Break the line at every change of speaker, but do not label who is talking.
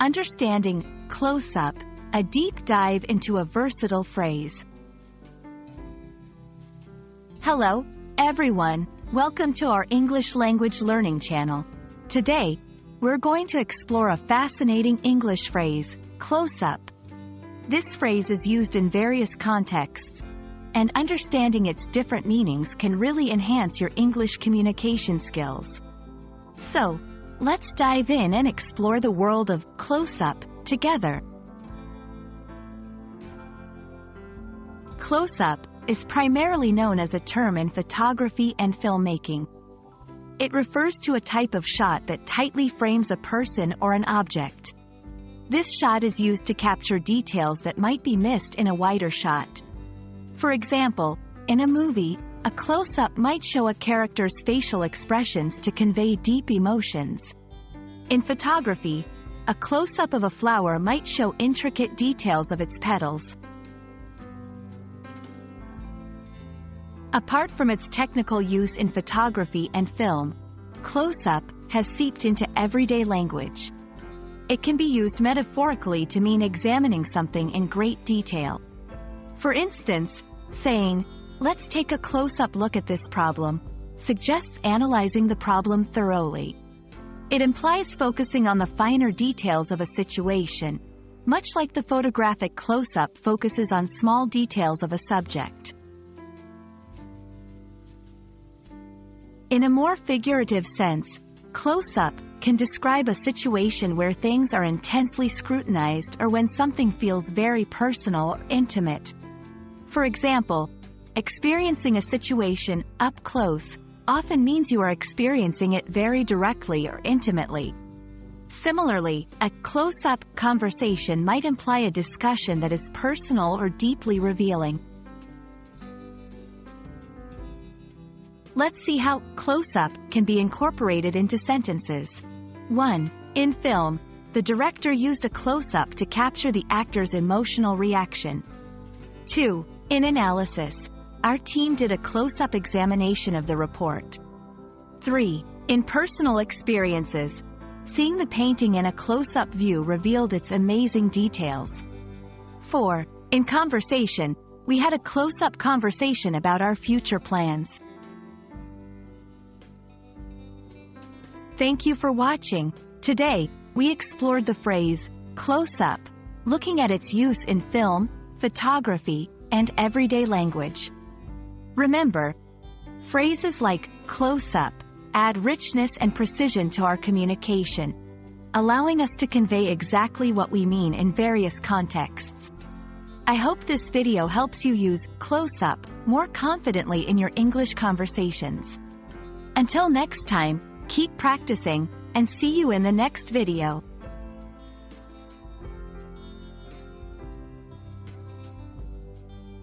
Understanding close-up, a deep dive into a versatile phrase. Hello, everyone. Welcome to our English language learning channel. Today, we're going to explore a fascinating English phrase, close-up. This phrase is used in various contexts, and understanding its different meanings can really enhance your English communication skills. So, let's dive in and explore the world of close-up together. Close-up is primarily known as a term in photography and filmmaking. It refers to a type of shot that tightly frames a person or an object. This shot is used to capture details that might be missed in a wider shot. For example, in a movie, a close-up might show a character's facial expressions to convey deep emotions. In photography, a close-up of a flower might show intricate details of its petals. Apart from its technical use in photography and film, close-up has seeped into everyday language. It can be used metaphorically to mean examining something in great detail. For instance, saying, "Let's take a close-up look at this problem," suggests analyzing the problem thoroughly. It implies focusing on the finer details of a situation, much like the photographic close-up focuses on small details of a subject. In a more figurative sense, close-up can describe a situation where things are intensely scrutinized or when something feels very personal or intimate. For example, experiencing a situation up close often means you are experiencing it very directly or intimately. Similarly, a close-up conversation might imply a discussion that is personal or deeply revealing. Let's see how close-up can be incorporated into sentences. 1. In film, the director used a close-up to capture the actor's emotional reaction. 2. In analysis, our team did a close-up examination of the report. 3. In personal experiences, seeing the painting in a close-up view revealed its amazing details. 4. In conversation, we had a close-up conversation about our future plans. Thank you for watching. Today, we explored the phrase, close-up, looking at its use in film, photography, and everyday language. Remember, phrases like close-up add richness and precision to our communication, allowing us to convey exactly what we mean in various contexts. I hope this video helps you use close-up more confidently in your English conversations. Until next time, keep practicing, and see you in the next video.